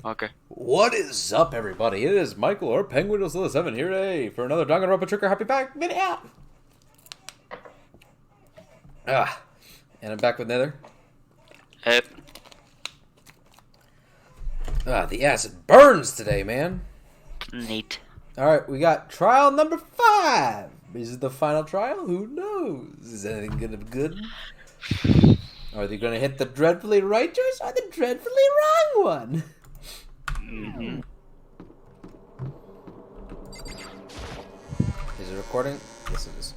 Okay. What is up, everybody? It is Michael or Penguin07 here today for another Danganronpa Trigger Happy Back video. And I'm back with Nether. Yep. The acid burns today, man. Neat. Alright, we got trial number 5. Is it the final trial? Who knows? Is anything gonna be good? Are they gonna hit the dreadfully right choice or the dreadfully wrong one? Mm-hmm. Is it recording? Yes, it is.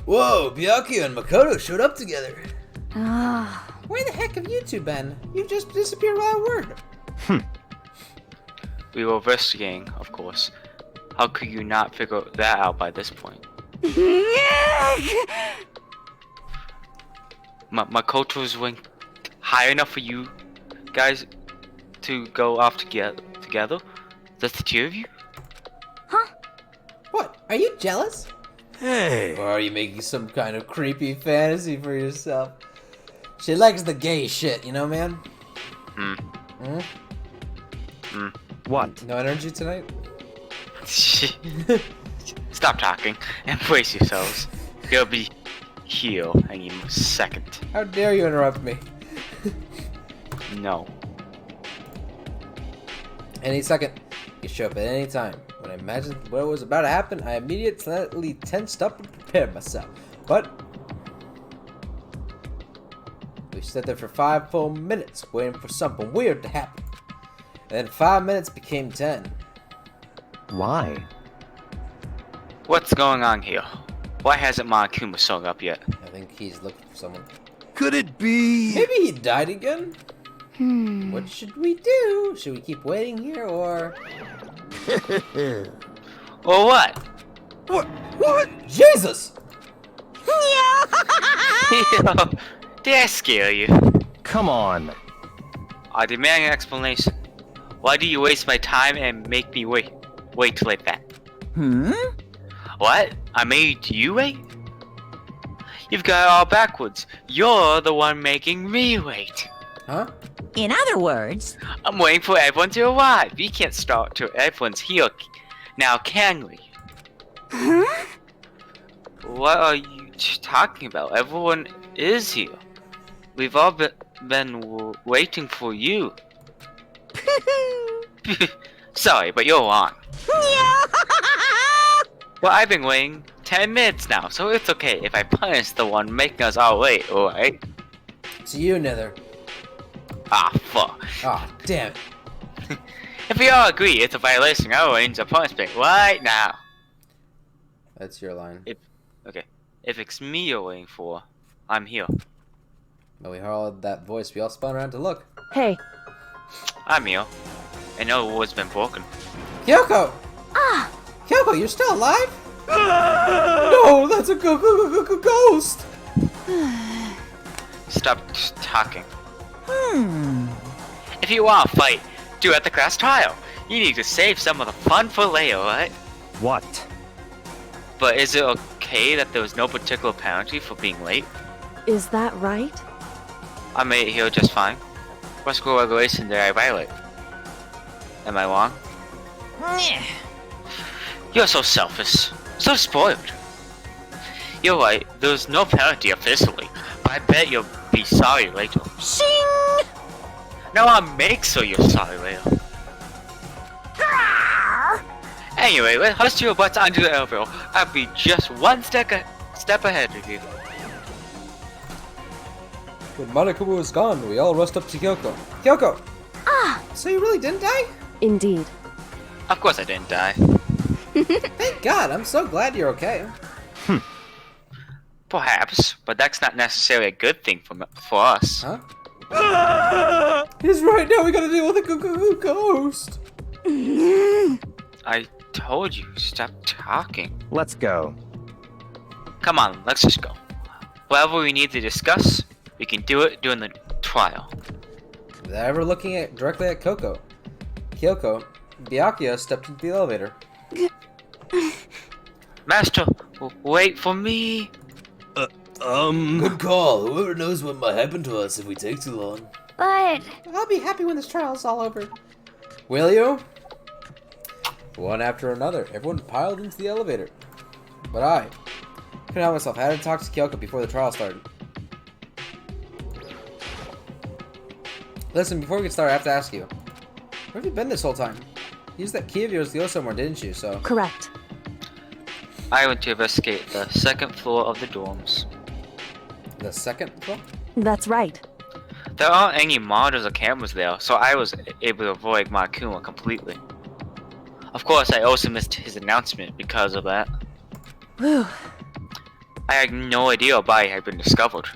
Whoa, Byakuya and Makoto showed up together. Where the heck have you two been? You've just disappeared without a word. We were investigating, of course. How could you not figure that out by this point? Makoto's wing high enough for you guys to go off together? Just the two of you? What? Are you jealous? Hey! Or are you making some kind of creepy fantasy for yourself? She likes the gay shit, you know, man? What? No energy tonight? Stop talking and brace yourselves. He'll be here any second. How dare you interrupt me? No. Any second. You show up at any time. When I imagined what was about to happen, I immediately tensed up and prepared myself. But we sat there for 5 full minutes waiting for something weird to happen. And then 5 minutes became 10. Why? What's going on here? Why hasn't Monokuma shown up yet? I think he's looking for someone. Could it be? Maybe he died again? What should we do? Should we keep waiting here or... Or what? What? Jesus! Did I scare you? Come on. I demand an explanation. Why do you waste my time and make me wait like that? What? I made you wait? You've got it all backwards. You're the one making me wait. Huh? In other words, I'm waiting for everyone to arrive. We can't start till everyone's here now, can we? What are you talking about? Everyone is here. We've all been waiting for you. Sorry, but you're on. Well, I've been waiting 10 minutes now, so it's okay if I punish the one making us all wait, alright? It's you, Nether. Ah, fuck. Ah, damn it. If we all agree it's a violation, I'll arrange a punishment right now. That's your line. If it's me you're waiting for, I'm here. When we heard that voice, we all spun around to look. hey, I'm here. I know the ward's been broken. Kyoko! Kyoko, you're still alive? No, that's a ghost! Stop talking. If you want to fight, do it at the class trial. You need to save some of the fun for later, right? What? But is it okay that there was no particular penalty for being late? is that right? I made it here just fine. What school regulation did I violate? Am I wrong? You're so selfish. So spoiled. You're right, there's no penalty officially, but I bet you'll be sorry later. Shing! No, I'll make sure you're sorry later. Anyway, let's hush your butts onto the elbow. I'll be just one step ahead of you. When Monokuma was gone, we all rushed up to Kyoko. Kyoko! So you really didn't die? Indeed. Of course I didn't die. Thank God, I'm so glad you're okay. Perhaps, but that's not necessarily a good thing for us. Huh? He's right now, we gotta deal with a ghost! I told you, stop talking. Let's go. Come on, let's just go. Whatever we need to discuss, we can do it during the trial. Without ever looking directly at Kyoko, Byakuya stepped into the elevator. Master, wait for me. Good call. Whoever knows what might happen to us if we take too long. But I'll be happy when this trial's all over. Will you? One after another, everyone piled into the elevator. But I couldn't help myself. I had to talk to Kyoko before the trial started. Listen, before we get started, I have to ask you. Where have you been this whole time? You used that key of yours to go somewhere, didn't you? So. Correct. I went to investigate the second floor of the dorms. The second floor? That's right. There aren't any monitors or cameras there, so I was able to avoid Makuma completely. Of course, I also missed his announcement because of that. Whew. I had no idea a body had been discovered.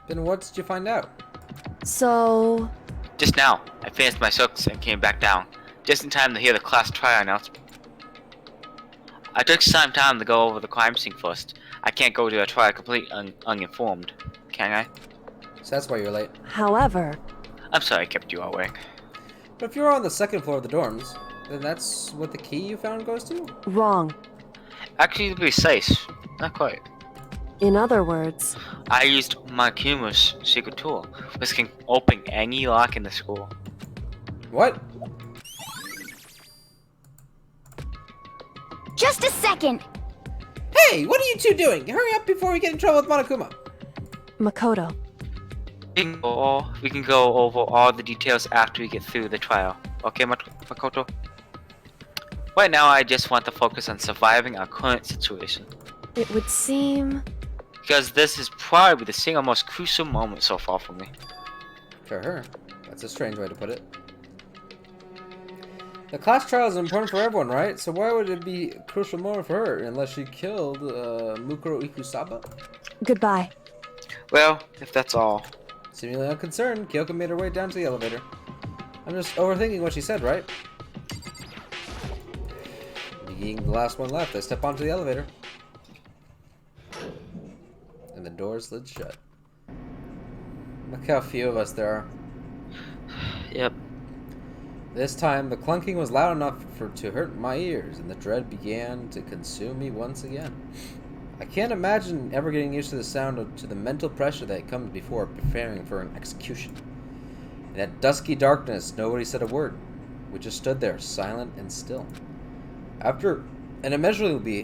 Then what did you find out? So... Just now, I finished my circus and came back down, just in time to hear the class trial announcement. I took some time to go over the crime scene first. I can't go to a trial completely uninformed, can I? So that's why you're late. However... I'm sorry I kept you awake. But if you're on the second floor of the dorms, then that's what the key you found goes to? Wrong. Actually, to be precise, not quite. In other words... I used Makuma's secret tool, which can open any lock in the school. What? just a second. Hey, what are you two doing? Hurry up before we get in trouble with Monokuma. Makoto. We can go over all the details after we get through the trial. Okay, Makoto? Right now, I just want to focus on surviving our current situation. It would seem... Because this is probably the single most crucial moment so far for me. For her. That's a strange way to put it. The class trial is important for everyone, right? So why would it be a crucial moment for her unless she killed Mukuro Ikusaba? Goodbye. Well, if that's all. Seemingly unconcerned, Kyoko made her way down to the elevator. I'm just overthinking what she said, right? Being the last one left, I step onto the elevator. And the door slid shut. Look how few of us there are. Yep. This time, the clunking was loud enough to hurt my ears, and the dread began to consume me once again. I can't imagine ever getting used to the sound to the mental pressure that comes before preparing for an execution. In that dusky darkness, nobody said a word. We just stood there, silent and still. After an immeasurable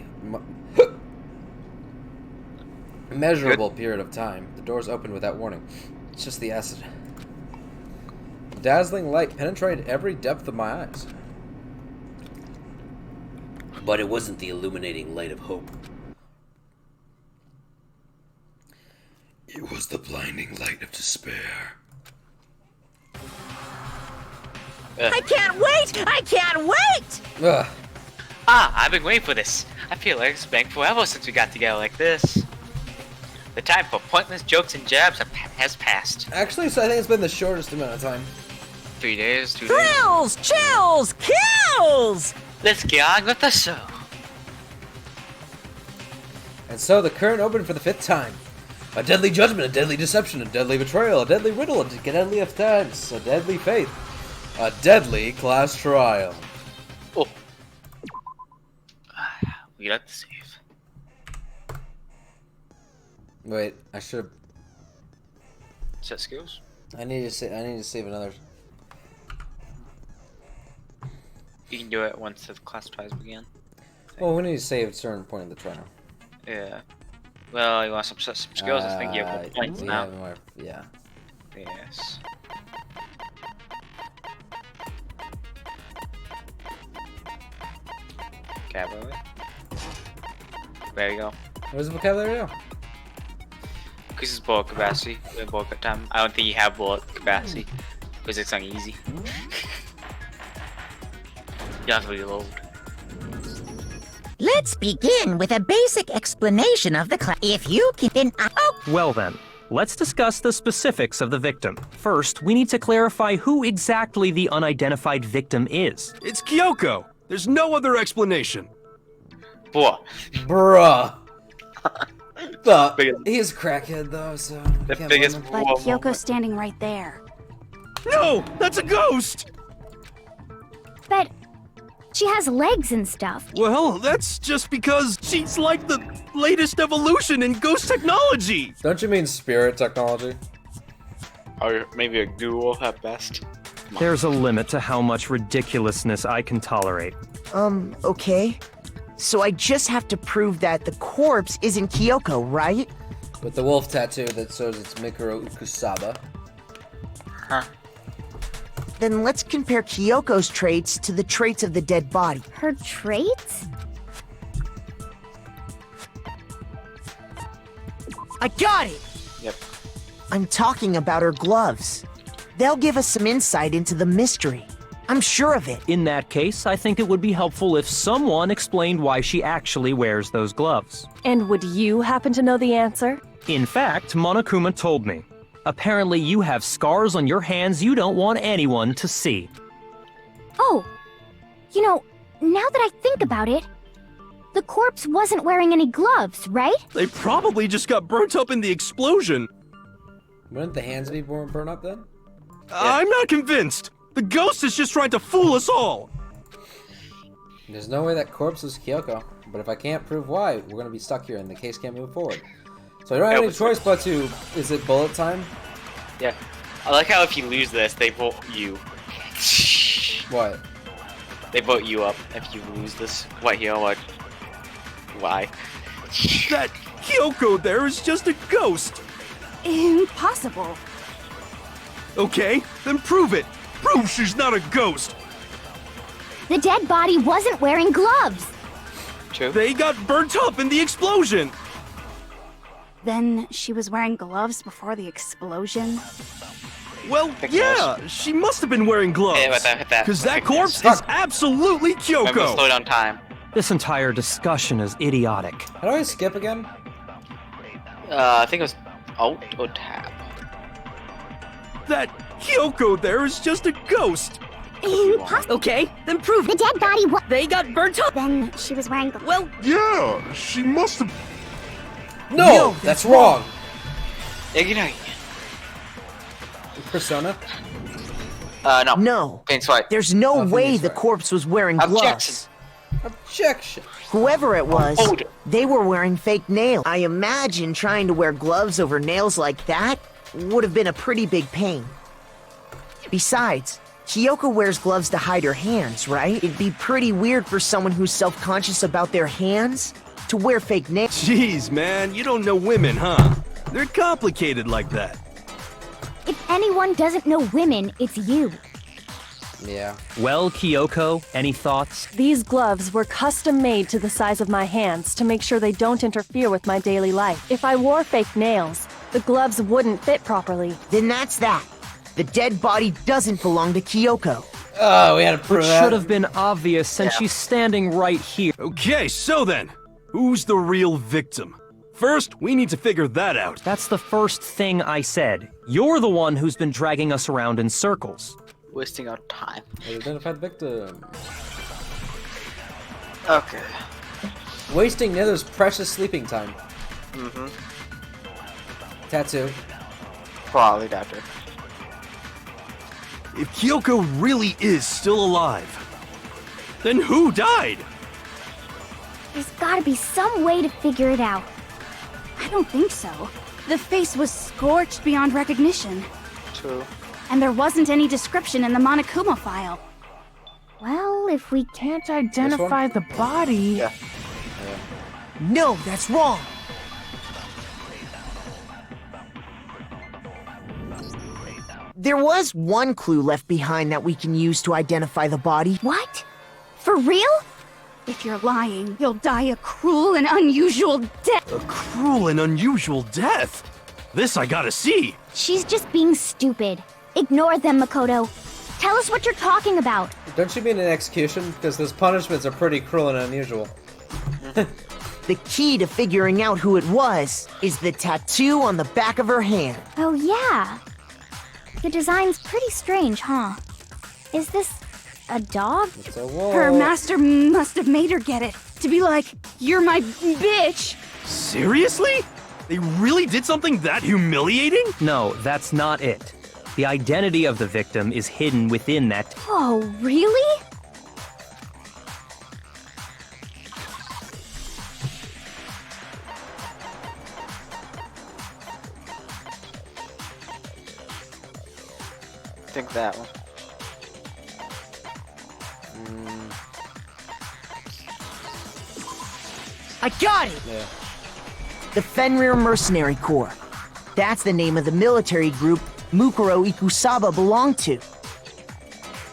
period of time, the doors opened without warning. It's just the acid. The dazzling light penetrated every depth of my eyes. But it wasn't the illuminating light of hope. It was the blinding light of despair. I can't wait! I can't wait! Ugh. I've been waiting for this. I feel like it's been forever since we got together like this. The time for pointless jokes and jabs has passed. Actually, so I think it's been the shortest amount of time. 3 days, 2 days. Thrills! Chills! Kills! Let's get on with the show. And so the curtain opened for the 5th time. A deadly judgment, a deadly deception, a deadly betrayal, a deadly riddle, a deadly offense, a deadly faith, a deadly class trial. Oh. We got to save. Wait, I should. Set skills? I need to save another. You can do it once the class trials begin. Well, we need to save at a certain point in the trial. Yeah. Well, you want some skills? I think you have more points we now. have more, yeah. Yes. Vocabulary. There you go. What is the vocabulary now? Because it's bullet capacity. Bullet time. I don't think you have bullet capacity because it's uneasy. You have to reload. Let's begin with a basic explanation of the class. If you can... Well then, let's discuss the specifics of the victim. First, we need to clarify who exactly the unidentified victim is. It's Kyoko. There's no other explanation. What? Bruh. But Biggest- he's a crackhead though, so The can't biggest blame him. But Kyoko's standing right there. No, that's a ghost! But she has legs and stuff. Well, that's just because she's like the latest evolution in ghost technology! Don't you mean spirit technology? Or maybe a ghoul at best. There's a limit to how much ridiculousness I can tolerate. Okay. So I just have to prove that the corpse isn't Kyoko, right? With the wolf tattoo that shows it's Mikuro Ukusaba. Huh. Then let's compare Kyoko's traits to the traits of the dead body. Her traits? I got it! Yep. I'm talking about her gloves. They'll give us some insight into the mystery. I'm sure of it. In that case, I think it would be helpful if someone explained why she actually wears those gloves. And would you happen to know the answer? In fact, Monokuma told me. Apparently you have scars on your hands you don't want anyone to see. Oh, you know, now that I think about it, the corpse wasn't wearing any gloves, right? They probably just got burnt up in the explosion. Wouldn't the hands be burnt up then? I'm not convinced. The ghost is just trying to fool us all. There's no way that corpse is Kyoko. But if I can't prove why, we're gonna be stuck here and the case can't move forward. So I don't have any choice but to... Is it bullet time? Yeah. I like how if you lose this, they vote you. What? They vote you up if you lose this. What here? What? Why? That Kyoko there is just a ghost. Impossible. Okay, then prove it. Prove she's not a ghost. The dead body wasn't wearing gloves. True. They got burnt up in the explosion. Then she was wearing gloves before the explosion? Well, yeah, she must have been wearing gloves. Hit that. Because that corpse is absolutely Remember, Kyoko. slow down time. This entire discussion is idiotic. How do I skip again? I think it was Alt or Tab. That Kyoko there is just a ghost. Impossible. Okay, then prove The it. dead body was... They got burnt up. Then she was wearing gloves. Well, Yeah, she must have. No, that's wrong. Ignite. Persona? No. No. Pink swipe. There's no Oh, way Phoenix the Wright. corpse was wearing gloves. Objection. Whoever it was, Oh, they were wearing fake nails. I imagine trying to wear gloves over nails like that would have been a pretty big pain. Besides, Kyoko wears gloves to hide her hands, right? It'd be pretty weird for someone who's self-conscious about their hands to wear fake nails. Jeez, man, you don't know women, huh? They're complicated like that. If anyone doesn't know women, it's you. Yeah. Well, Kyoko, any thoughts? these gloves were custom made to the size of my hands to make sure they don't interfere with my daily life. If I wore fake nails, the gloves wouldn't fit properly. Then that's that. The dead body doesn't belong to Kyoko. Oh, we had to prove that. Should have been obvious since she's standing right here. Okay, so then, who's the real victim? First, we need to figure that out. That's the first thing I said. You're the one who's been dragging us around in circles. Wasting our time. Identified victim. Okay. Wasting Nither's precious sleeping time. Mm-hmm. Tattoo. Probably doctor. If Kyoko really is still alive, then who died? There's gotta be some way to figure it out. I don't think so. The face was scorched beyond recognition, True. and there wasn't any description in the Monokuma file. Well, if we Can't identify the body. Yeah. No, that's wrong. There was one clue left behind that we can use to identify the body. What? For real? If you're lying, you'll die a cruel and unusual death. A cruel and unusual death. This I gotta see. She's just being stupid. Ignore them, Makoto. Tell us what you're talking about. Don't you mean an execution? Because those punishments are pretty cruel and unusual. The key to figuring out who it was is the tattoo on the back of her hand. Oh, yeah. The design's pretty strange, huh? Is this a dog? It's a wolf. Her master must have made her get it. To be like, you're my bitch. Seriously? They really did something that humiliating? No, that's not it. The identity of the victim is hidden within that. Oh, really? think that one. I got it! Yeah. The Fenrir Mercenary Corps. That's the name of the military group Mukuro Ikusaba belonged to.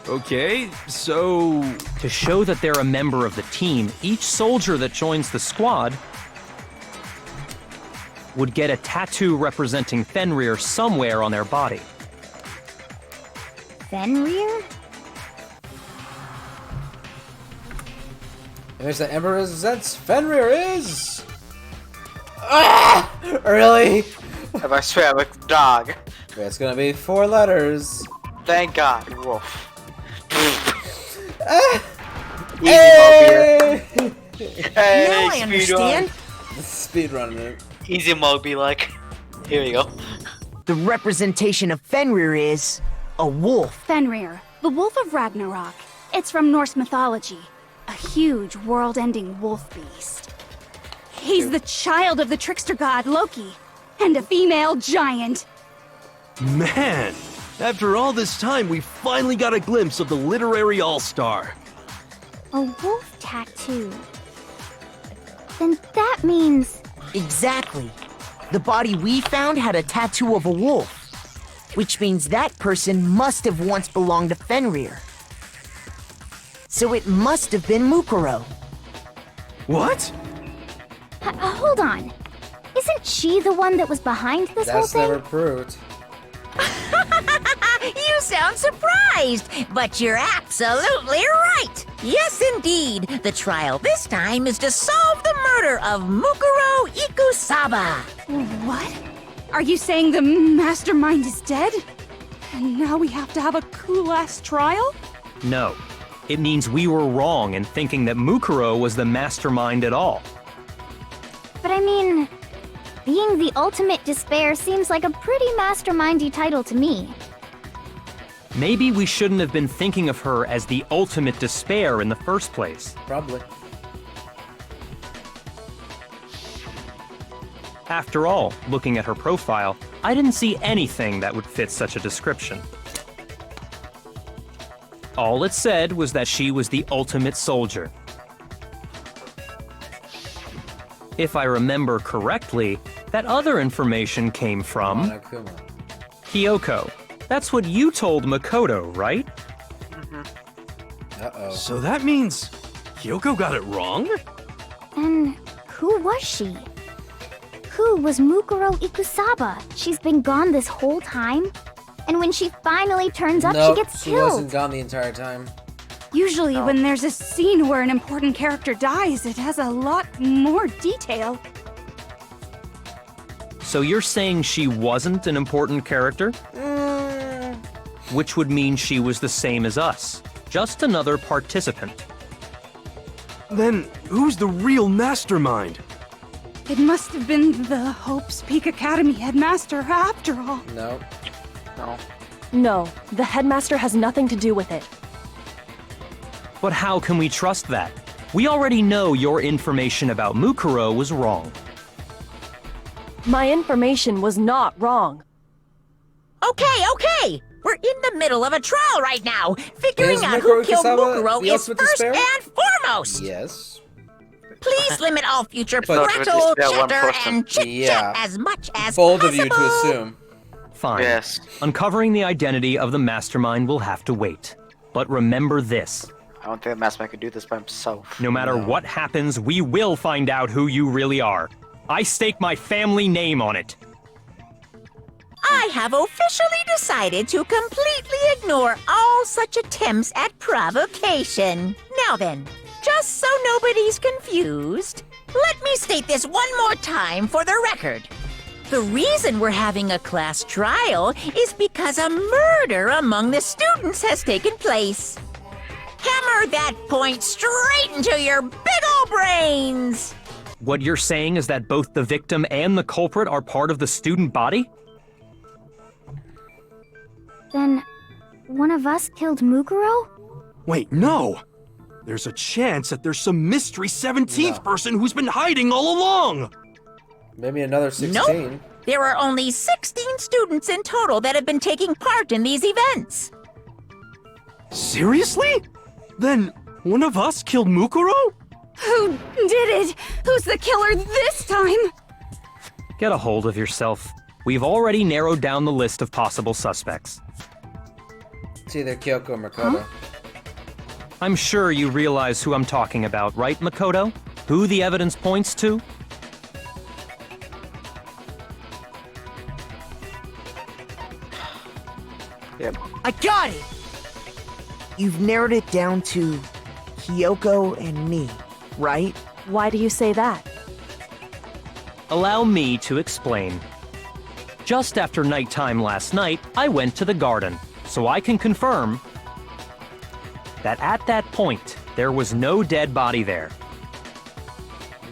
Okay, so... To show that they're a member of the team, each soldier that joins the squad would get a tattoo representing Fenrir somewhere on their body. Fenrir? Image the Emperor represents Fenrir is. Ah! Really? If I swear, I'm a dog. Okay, it's gonna be 4 letters. Thank God, wolf. Easy, Hey! Moby. Hey, Now I speed understand. Speed running it. Run. Easy, Moby. Like, here you go. The representation of Fenrir is a wolf. Fenrir, the wolf of Ragnarok. It's from Norse mythology. A huge, world-ending wolf beast. He's the child of the trickster god Loki, and a female giant. Man! After all this time, we finally got a glimpse of the literary all-star. A wolf tattoo. Then that means... Exactly. The body we found had a tattoo of a wolf, which means that person must have once belonged to Fenrir. So it must have been Mukuro. What? Hold on. Isn't she the one that was behind this whole That's thing? never proved. You sound surprised, but you're absolutely right. Yes, indeed. The trial this time is to solve the murder of Mukuro Ikusaba. What? Are you saying the mastermind is dead? And now we have to have a cool-ass trial? No. It means we were wrong in thinking that Mukuro was the mastermind at all. But I mean, being the ultimate despair seems like a pretty mastermindy title to me. Maybe we shouldn't have been thinking of her as the ultimate despair in the first place. Probably. After all, looking at her profile, I didn't see anything that would fit such a description. All it said was that she was the ultimate soldier. If I remember correctly, that other information came from Monokuma. Kyoko. That's what you told Makoto, right? Uh-oh. So that means Kyoko got it wrong? And who was she? Who was Mukuro Ikusaba? She's been gone this whole time? And when she finally turns up, Nope, she gets she killed. wasn't gone the entire time. Usually when there's a scene where an important character dies, it has a lot more detail. So you're saying she wasn't an important character? Which would mean she was the same as us. Just another participant. Then who's the real mastermind? It must have been the Hope's Peak Academy headmaster after all. No. No. No, the headmaster has nothing to do with it. But how can we trust that? We already know your information about Mukuro was wrong. My information was not wrong. Okay. We're in the middle of a trial right now, figuring Is out who Mukuro killed Ikusaba Mukuro the is ultimate first despair? and foremost. Yes. Please limit all future But- prattle, Just one chatter, person. and chit-chat Yeah. as much as Bold possible. of you to assume. Fine. Yes. Uncovering the identity of the mastermind will have to wait. But remember this. I don't think the mastermind could do this by himself. No matter what happens, we will find out who you really are. I stake my family name on it. I have officially decided to completely ignore all such attempts at provocation. Now then, just so nobody's confused, let me state this one more time for the record. The reason we're having a class trial is because a murder among the students has taken place. Hammer that point straight into your big ol' brains! What you're saying is that both the victim and the culprit are part of the student body? Then, one of us killed Mukuro? Wait, no! There's a chance that there's some mystery 17th No. person who's been hiding all along! Maybe another 16. There are only 16 students in total that have been taking part in these events. Seriously? Then one of us killed Mukuro? Who did it? Who's the killer this time? Get a hold of yourself. We've already narrowed down the list of possible suspects. It's either Kyoko or Makoto. I'm sure you realize who I'm talking about, right, Makoto? Who the evidence points to? Yep. I got it! You've narrowed it down to Kyoko and me, right? Why do you say that? Allow me to explain. Just after nighttime last night, I went to the garden, so I can confirm that at that point, there was no dead body there.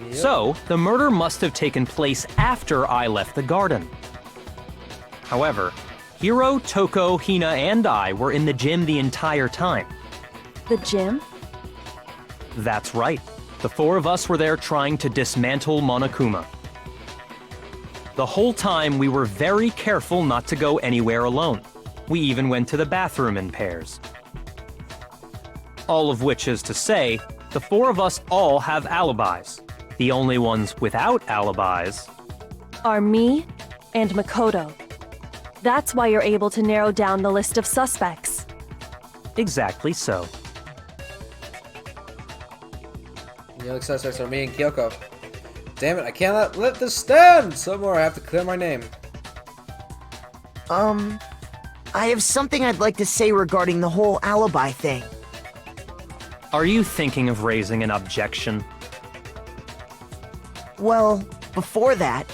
Yep. So, the murder must have taken place after I left the garden. However, Hiro, Toko, Hina, and I were in the gym the entire time. The gym? That's right. The four of us were there trying to dismantle Monokuma. The whole time we were very careful not to go anywhere alone. We even went to the bathroom in pairs. All of which is to say, the four of us all have alibis. The only ones without alibis Are me and Makoto. That's why you're able to narrow down the list of suspects. exactly so. The only suspects are me and Kyoko. Damn it, I cannot let this stand! Somewhere I have to clear my name. I have something I'd like to say regarding the whole alibi thing. Are you thinking of raising an objection? Well, before that,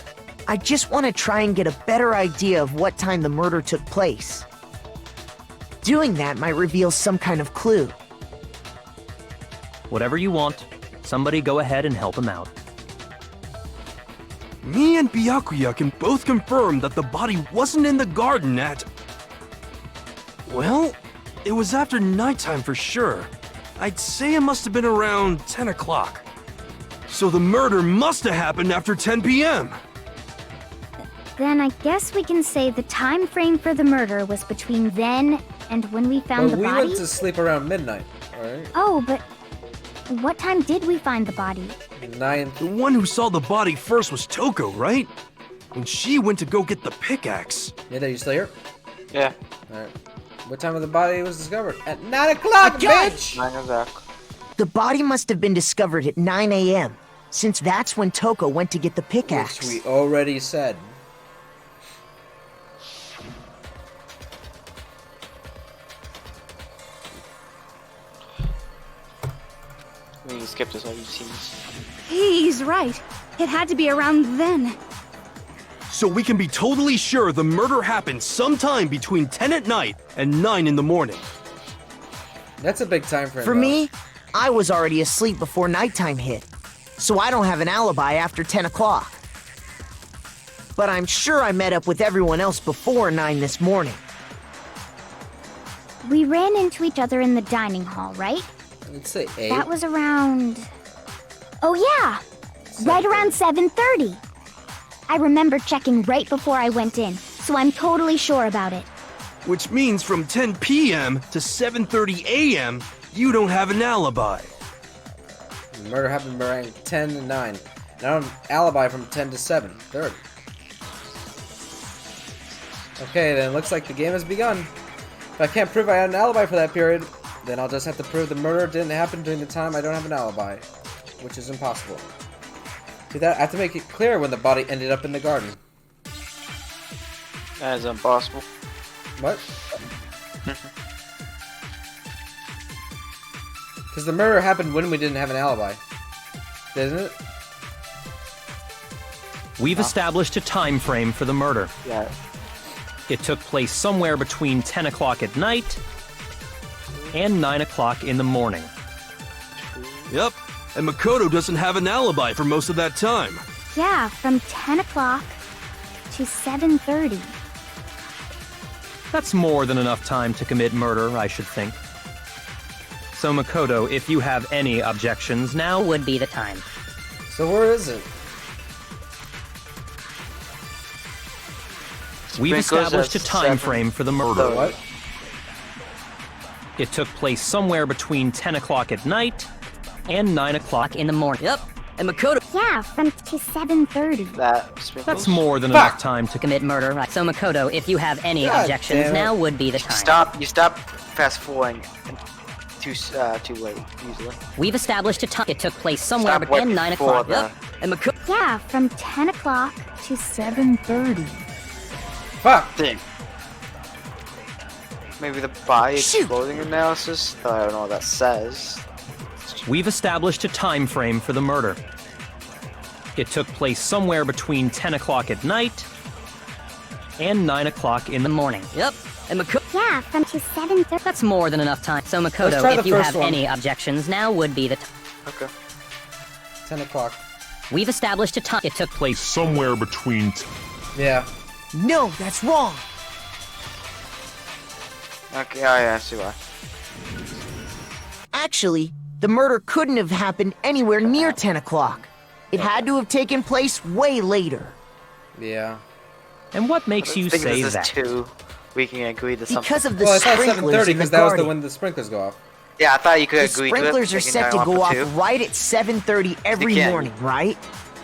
I just want to try and get a better idea of what time the murder took place. Doing that might reveal some kind of clue. Whatever you want. Somebody go ahead and help him out. Me and Byakuya can both confirm that the body wasn't in the garden at... Well, it was after nighttime for sure. I'd say it must have been around 10 o'clock. So the murder must have happened after 10 p.m. Then I guess we can say the time frame for the murder was between then and when we found But the we body? went to sleep around midnight, alright? Oh, but what time did we find the body? 9. The one who saw the body first was Toko, right? When she went to go get the pickaxe. Nither, you still here? Yeah. Alright. What time of the body was discovered? At 9 o'clock, bitch! 9 o'clock. The body must have been discovered at 9 a.m., since that's when Toko went to get the pickaxe. Which we already said. We can skip this all you've seen this. He's right. It had to be around then. So we can be totally sure the murder happened sometime between 10 at night and 9 in the morning. That's a big time frame. For though. me, I was already asleep before nighttime hit, so I don't have an alibi after 10 o'clock. But I'm sure I met up with everyone else before 9 this morning. We ran into each other in the dining hall, right? Let's say 8. That was around... Oh yeah! Right around 7:30. I remember checking right before I went in, so I'm totally sure about it. Which means from 10 p.m. to 7:30 a.m., you don't have an alibi. The murder happened around 10 to 9. And I don't have an alibi from 10 to 7:30. Okay, then it looks like the game has begun. If I can't prove I had an alibi for that period, then I'll just have to prove the murder didn't happen during the time I don't have an alibi. Which is impossible. See that? I have to make it clear when the body ended up in the garden. That is impossible. What? Because the murder happened when we didn't have an alibi. Didn't it? We've established a time frame for the murder. Yeah. It took place somewhere between 10 o'clock at night and 9 o'clock in the morning. Yep, and Makoto doesn't have an alibi for most of that time. Yeah, from 10 o'clock to 7:30. That's more than enough time to commit murder, I should think. So Makoto, if you have any objections, now would be the time. So where is it? We've Sprinklers established a at time 7. frame for the murder. What? It took place somewhere between 10 o'clock at night and 9 o'clock in the morning. Yep. And Makoto Yeah, from to 7:30. That sprinkles. That's more than enough time to commit murder. Right. So Makoto, if you have any God objections, damn it. now would be the time. You stop fast forwarding too late usually. We've established a time. It took place somewhere Stop right between 9 before o'clock. the- Yep. And Makoto. Yeah, from 10 o'clock to 7:30. Fuck! Thing. Maybe the body Shoot. exploding analysis. I don't know what that says. We've established a time frame for the murder. It took place somewhere between 10 o'clock at night and 9 o'clock in the morning. Yep. And Makoto. Yeah, from to 7:30. That's more than enough time. So Let's try Makoto, if the you first have one. any objections, now would be the time. Okay. 10 o'clock. We've established a time. It took place. Somewhere between. Yeah. No, that's wrong. Okay. Oh yeah, I see why. Actually, the murder couldn't have happened anywhere near 10 o'clock. It had to have taken place way later. Yeah. And what makes you I think say this is that? 2. We can agree to something. Because of the Well, I thought sprinklers 7:30 in the because that was the garden. when the sprinklers go off. Yeah, I thought you could The agree to it. sprinklers are Taking set to time go off off for 2. right at 7:30 every can't. morning, right?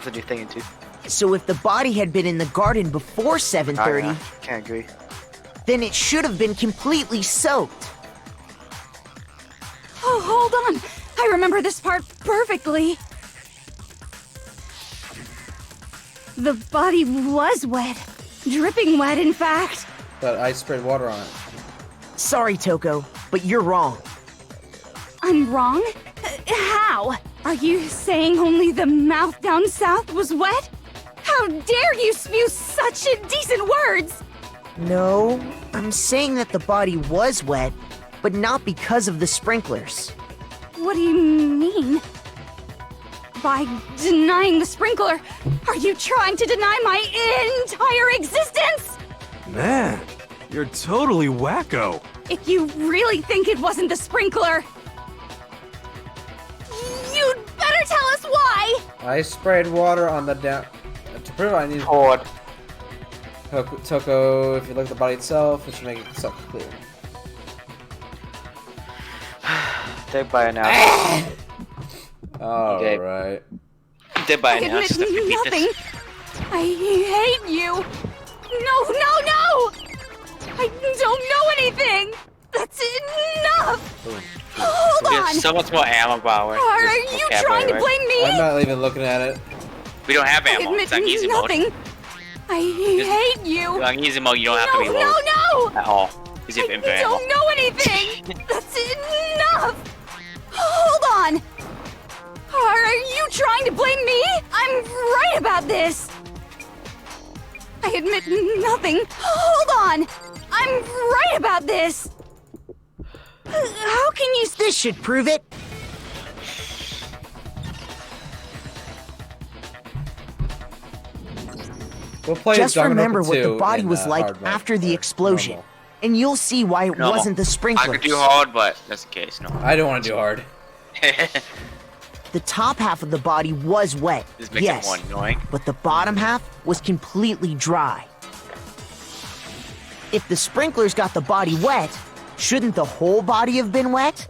So do you think in 2? So if the body had been in the garden before 7:30, Oh, yeah. Can't agree. then it should have been completely soaked. Oh, hold on. I remember this part perfectly. The body was wet. Dripping wet, in fact. But I sprayed water on it. Sorry, Toko, but you're wrong. I'm wrong? How? Are you saying only the mouth down south was wet? How dare you spew such indecent words! No, I'm saying that the body was wet, but not because of the sprinklers. What do you mean? By denying the sprinkler, are you trying to deny my entire existence? Man, you're totally wacko. If you really think it wasn't the sprinkler, you'd better tell us why! I sprayed water on the down. To prove I need Poured. Toko, if you look at the body itself, it should make itself clear. Dead by analysis. Okay. Alright. Dead by I analysis. admit Let's repeat nothing. this. I hate you. No! I don't know anything. That's enough. Hold We on. have so much more ammo power. Are This you vocabulary, trying to right? blame me? I'm not even looking at it. We don't have I ammo. admit It's on easy mode. nothing. I hate you. On easy mode, you don't have to reload No! at all. Because you I have infinite ammo. don't know anything. That's enough. Hold on. Are you trying to blame me? I'm right about this. I admit nothing. Hold on. I'm right about this. How can you... This should prove it. We'll play Just Danganronpa remember what the 2 body in, was like hard mode, after the or explosion, normal. and you'll see why it Normal. wasn't the I sprinklers. could do hard, but that's the case. No. I don't want to do hard. The top half of the body was wet, This makes it yes, more annoying. but the bottom half was completely dry. If the sprinklers got the body wet, shouldn't the whole body have been wet?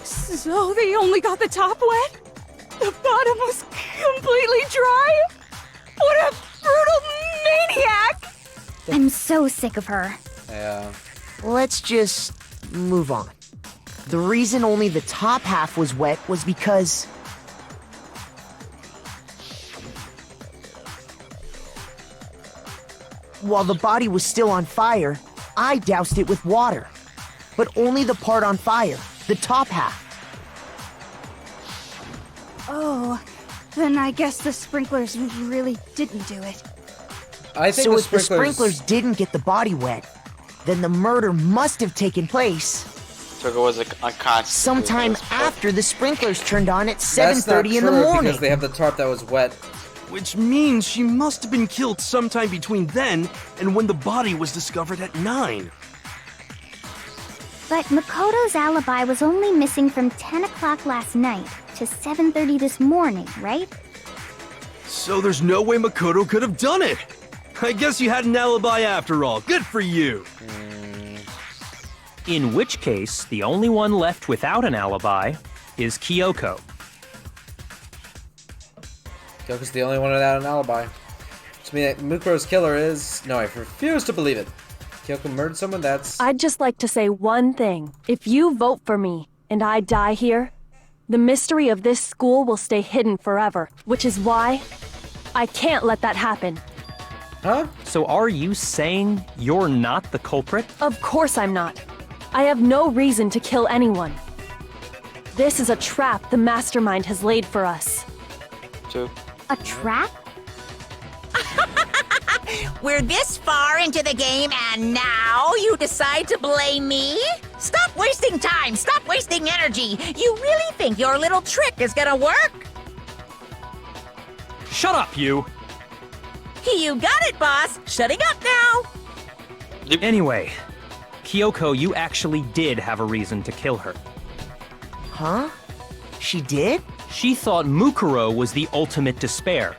So they only got the top wet? The bottom was completely dry? What a brutal maniac! I'm so sick of her. Yeah. Let's just move on. The reason only the top half was wet was because while the body was still on fire, I doused it with water. But only the part on fire, the top half. Oh, then I guess the sprinklers really didn't do it. I think So the if the sprinklers... sprinklers didn't get the body wet, then the murder must have taken place Togo was unconscious. sometime after the sprinklers turned on at That's not 7:30 in the true, morning. because they have the tarp that was wet. Which means she must have been killed sometime between then and when the body was discovered at 9. But Makoto's alibi was only missing from 10 o'clock last night to 7:30 this morning, right? So there's no way Makoto could have done it. I guess you had an alibi after all. Good for you. In which case, the only one left without an alibi is Kyoko. Kyoko's the only one without an alibi. Which means that Mukuro's killer is... No, I refuse to believe it. Kyoko murdered someone, that's... I'd just like to say one thing. If you vote for me, and I die here, the mystery of this school will stay hidden forever, which is why I can't let that happen. Huh? So are you saying you're not the culprit? Of course I'm not. I have no reason to kill anyone. This is a trap the mastermind has laid for us. True. A trap? We're this far into the game and now you decide to blame me? Stop wasting time! Stop wasting energy! You really think your little trick is gonna work? Shut up, you! You got it, boss! Shutting up now! Anyway, Kyoko, you actually did have a reason to kill her. Huh? She did? She thought Mukuro was the ultimate despair.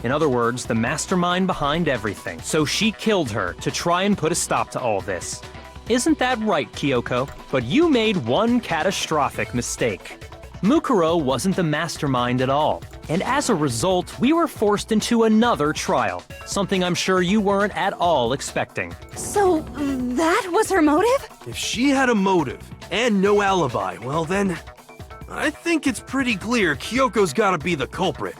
In other words, the mastermind behind everything. So she killed her to try and put a stop to all this. Isn't that right, Kyoko? But you made one catastrophic mistake. Mukuro wasn't the mastermind at all. And as a result, we were forced into another trial. Something I'm sure you weren't at all expecting. So, that was her motive? If she had a motive and no alibi, well then, I think it's pretty clear Kyoko's gotta be the culprit.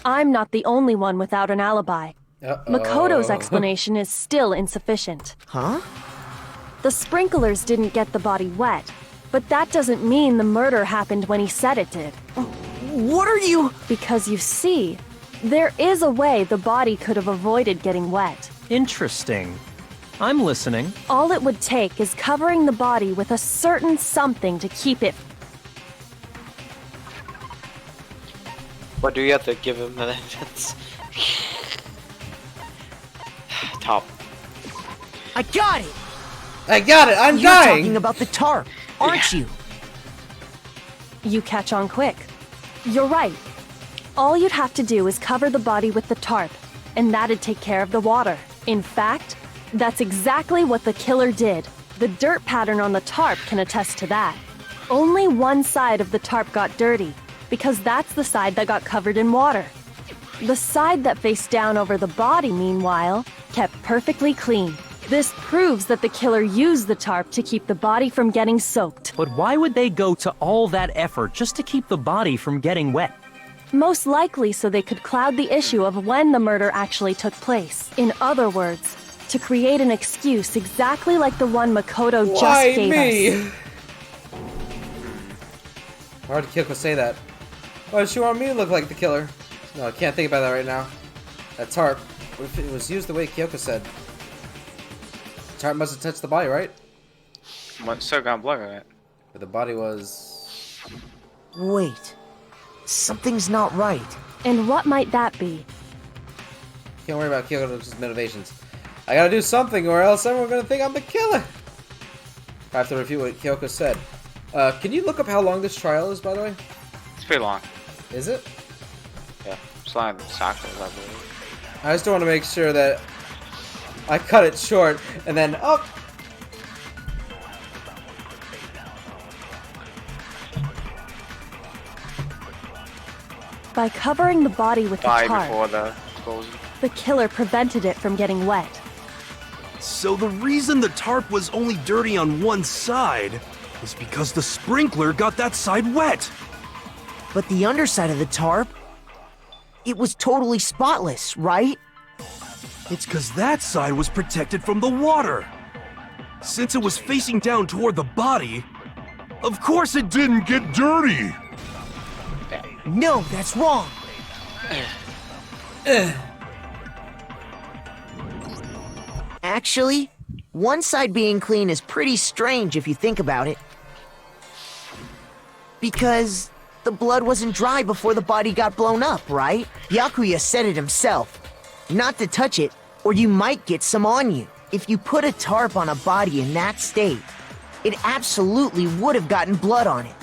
I'm not the only one without an alibi. Makoto's explanation is still insufficient. Huh? The sprinklers didn't get the body wet, but that doesn't mean the murder happened when he said it did. What are you... Because you see, there is a way the body could have avoided getting wet. Interesting. I'm listening. All it would take is covering the body with a certain something to keep it. What do you have to give him an entrance? Top. I got it! I got it! I'm You're dying! talking about the tarp, aren't you? You catch on quick. You're right. All you'd have to do is cover the body with the tarp, and that'd take care of the water. In fact, that's exactly what the killer did. The dirt pattern on the tarp can attest to that. Only one side of the tarp got dirty, because that's the side that got covered in water. The side that faced down over the body, meanwhile, kept perfectly clean. This proves that the killer used the tarp to keep the body from getting soaked. But why would they go to all that effort just to keep the body from getting wet? Most likely so they could cloud the issue of when the murder actually took place. In other words, to create an excuse exactly like the one Makoto just gave us. Why did Kyoko say that? Why does she want me to look like the killer? No, I can't think about that right now. That tarp, if it was used the way Kyoko said. The tarp must have touched the body, right? What's so got blood on it? But the body was... Wait. Something's not right. And what might that be? Can't worry about Kyoko's motivations. I gotta do something or else everyone's gonna think I'm the killer! I have to refute what Kyoko said. Can you look up how long this trial is, by the way? It's pretty long. Is it? Yeah. It's long as soccer, I believe. I just don't want to make sure that I cut it short and then oh. By covering the body with the Die tarp, before the explosion. the killer prevented it from getting wet. So the reason the tarp was only dirty on one side is because the sprinkler got that side wet. But the underside of the tarp, it was totally spotless, right? It's because that side was protected from the water. Since it was facing down toward the body, of course it didn't get dirty. No, that's wrong. Actually, one side being clean is pretty strange if you think about it. Because the blood wasn't dry before the body got blown up, right? Byakuya said it himself. Not to touch it, or you might get some on you. If you put a tarp on a body in that state, it absolutely would have gotten blood on it.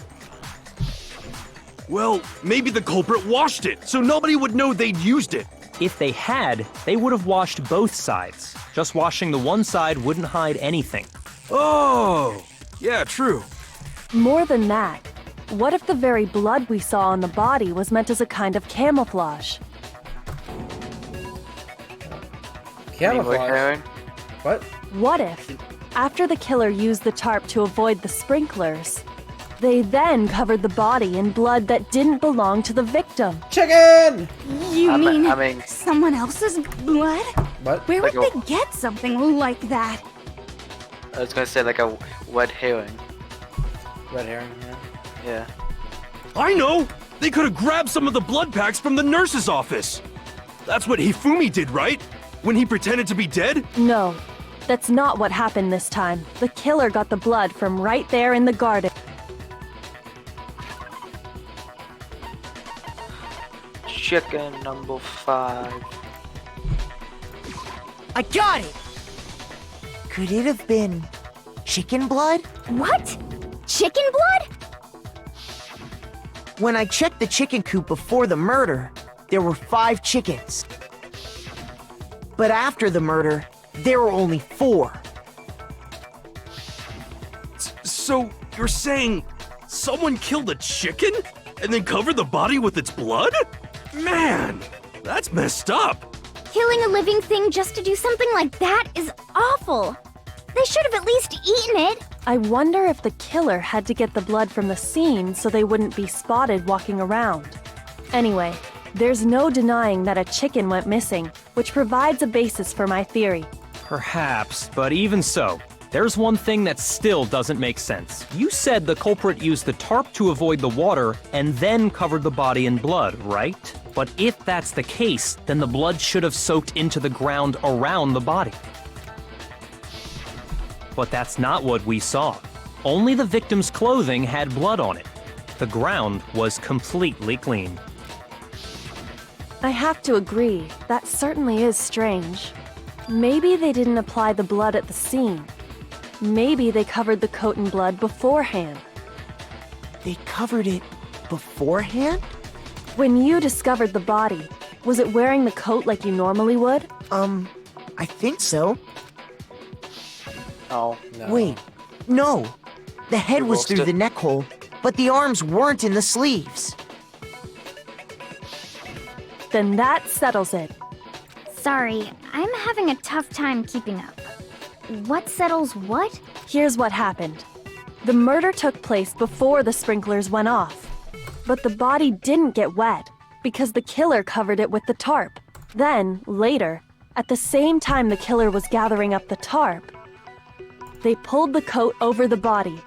Well, maybe the culprit washed it, so nobody would know they'd used it. If they had, they would have washed both sides. Just washing the one side wouldn't hide anything. Oh, yeah, true. More than that, what if the very blood we saw on the body was meant as a kind of camouflage? Camouflage. What? What if, after the killer used the tarp to avoid the sprinklers, they then covered the body in blood that didn't belong to the victim? Chicken! You mean, I mean- someone else's blood? What? Where would Like they get something like that? I was gonna say like a red herring. Red herring, yeah. Yeah. I know! They could have grabbed some of the blood packs from the nurse's office. That's what Hifumi did, right? When he pretended to be dead? No, that's not what happened this time. The killer got the blood from right there in the garden. Chicken number 5. I got it! Could it have been chicken blood? What? Chicken blood? When I checked the chicken coop before the murder, there were 5 chickens. But after the murder, there were only 4. So, you're saying someone killed a chicken and then covered the body with its blood? Man, that's messed up. Killing a living thing just to do something like that is awful. They should have at least eaten it. I wonder if the killer had to get the blood from the scene so they wouldn't be spotted walking around. Anyway, there's no denying that a chicken went missing, which provides a basis for my theory. Perhaps, but even so, there's one thing that still doesn't make sense. You said the culprit used the tarp to avoid the water and then covered the body in blood, right? But if that's the case, then the blood should have soaked into the ground around the body. But that's not what we saw. Only the victim's clothing had blood on it. The ground was completely clean. I have to agree, that certainly is strange. Maybe they didn't apply the blood at the scene. Maybe they covered the coat in blood beforehand. They covered it beforehand? When you discovered the body, was it wearing the coat like you normally would? I think so. Oh. No. Wait, no. The head You was through roasted? the neck hole, but the arms weren't in the sleeves. Then that settles it. Sorry, I'm having a tough time keeping up. What settles what? Here's what happened. The murder took place before the sprinklers went off. But the body didn't get wet because the killer covered it with the tarp. Then, later, at the same time the killer was gathering up the tarp, they pulled the coat over the body.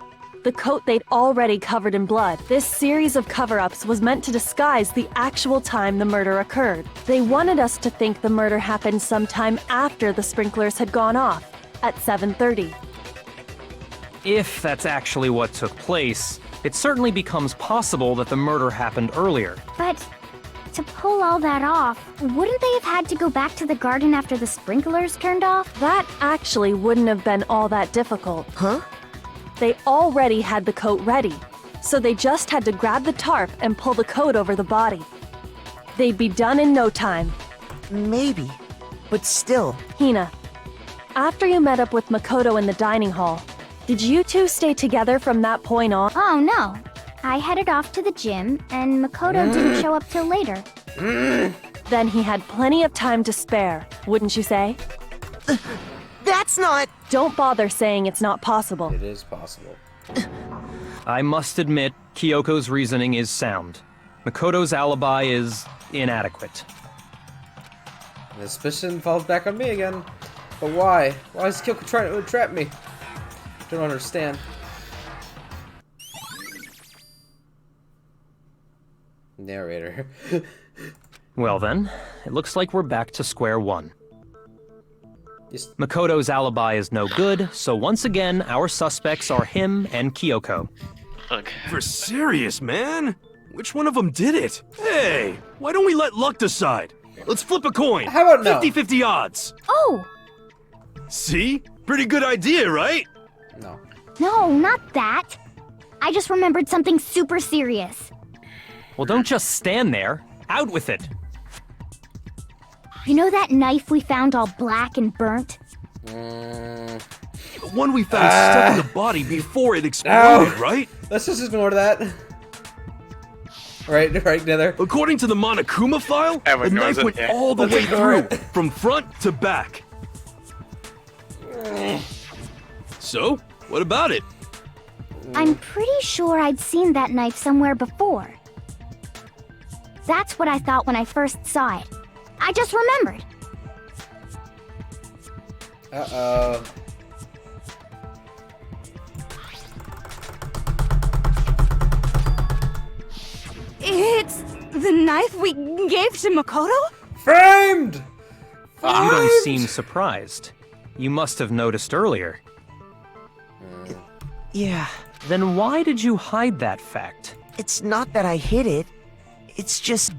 The coat they'd already covered in blood. This series of cover-ups was meant to disguise the actual time the murder occurred. They wanted us to think the murder happened sometime after the sprinklers had gone off, at 7:30. If that's actually what took place, it certainly becomes possible that the murder happened earlier. But to pull all that off, wouldn't they have had to go back to the garden after the sprinklers turned off? That actually wouldn't have been all that difficult. Huh? They already had the coat ready, so they just had to grab the tarp and pull the coat over the body. They'd be done in no time. Maybe. But still. Hina, after you met up with Makoto in the dining hall, did you two stay together from that point on? Oh no. I headed off to the gym, and Makoto didn't show up till later. Then he had plenty of time to spare, wouldn't you say? That's not... Don't bother saying it's not possible. It is possible. I must admit, Kyoko's reasoning is sound. Makoto's alibi is inadequate. The suspicion falls back on me again. But why? Why is Kyoko trying to trap me? Don't understand. Narrator. Well then, it looks like we're back to square one. Yes. Makoto's alibi is no good, so once again, our suspects are him and Kyoko. Look. For serious, man? Which one of them did it? Hey, why don't we let luck decide? Let's flip a coin. How about no? 50-50 odds. Oh! See? Pretty good idea, right? No. No, not that. I just remembered something super serious. Well, don't just stand there. Out with it. You know that knife we found all black and burnt? The one we found stuck in the body before it exploded, right? Let's just ignore that. Right, Nither. According to the Monokuma file, the Everyone knows knife it, went yeah. all the Let's way ignore through, it. from front to back. So, what about it? I'm pretty sure I'd seen that knife somewhere before. That's what I thought when I first saw it. I just remembered. Uh-oh. It's the knife we gave to Makoto? Framed! You don't seem surprised. You must have noticed earlier. Yeah, Then why did you hide that fact? it's not that I hid it. It's just...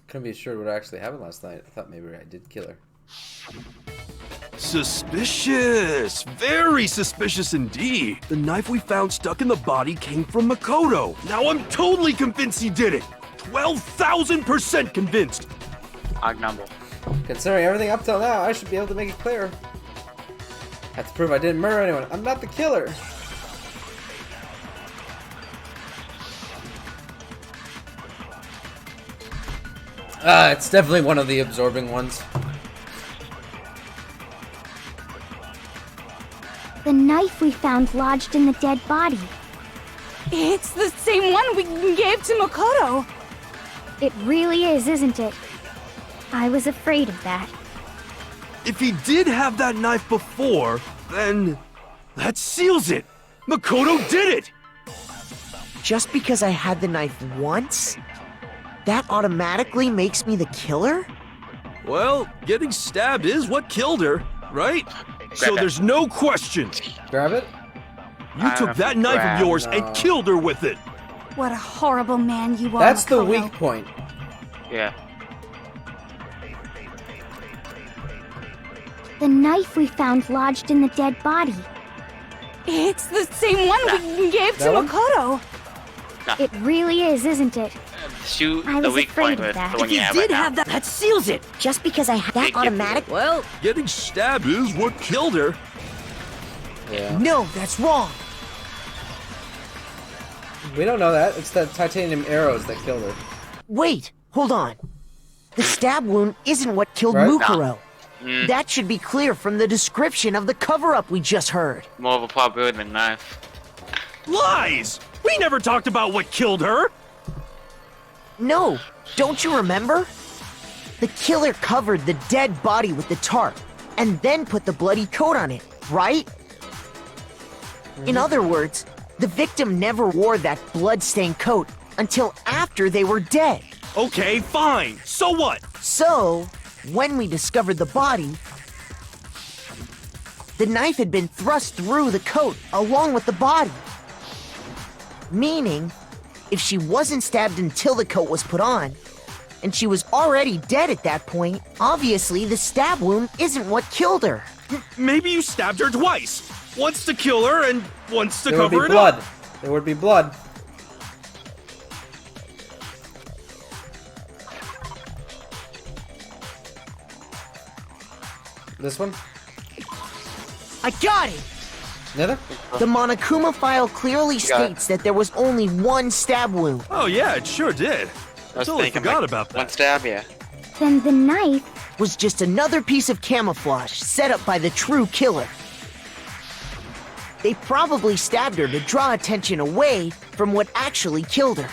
Couldn't be sure what actually happened last night. I thought maybe I did kill her. Suspicious! Very suspicious indeed. The knife we found stuck in the body came from Makoto. Now I'm totally convinced he did it. 12,000% convinced. Odd number. Considering everything up till now, I should be able to make it clear. I have to prove I didn't murder anyone. I'm not the killer. It's definitely one of the absorbing ones. The knife we found lodged in the dead body. It's the same one we gave to Makoto. It really is, isn't it? I was afraid of that. If he did have that knife before, then that seals it. Makoto did it. Just because I had the knife once, that automatically makes me the killer? Well, getting stabbed is what killed her, right? So it. there's no question. Grab it? You took that knife of yours and killed her with it. What a horrible man you are, That's the Makoto. weak point. Yeah. The knife we found lodged in the dead body. It's the same one we gave to That one? Makoto. It really is, isn't it? Shoot I the was weak afraid point of with that. the one If you he have did right now. have that seals it. Just because I had that Thank you. automatic... Well, Getting stabbed is what killed her. Yeah. No, that's wrong. We don't know that. It's the titanium arrows that killed her. Wait, hold on. The stab wound isn't what killed Right? Mukuro. That should be clear from the description of the cover-up we just heard. More of a probability than knife. Lies! We never talked about what killed her. No, don't you remember? The killer covered the dead body with the tarp, and then put the bloody coat on it, right? In other words, the victim never wore that blood-stained coat until after they were dead. Okay, fine. So what? So, when we discovered the body, the knife had been thrust through the coat along with the body. Meaning, if she wasn't stabbed until the coat was put on, and she was already dead at that point, obviously the stab wound isn't what killed her. Maybe you stabbed her twice. Once to kill her and once to There would cover be it blood. up. There would be blood. This one? I got it! Nither? The Monokuma file clearly got it. states that there was only one stab wound. Oh yeah, it sure did. I was Totally thinking, forgot like, about one that. stab, yeah. Then the knife... Was just another piece of camouflage set up by the true killer. They probably stabbed her to draw attention away from what actually killed her.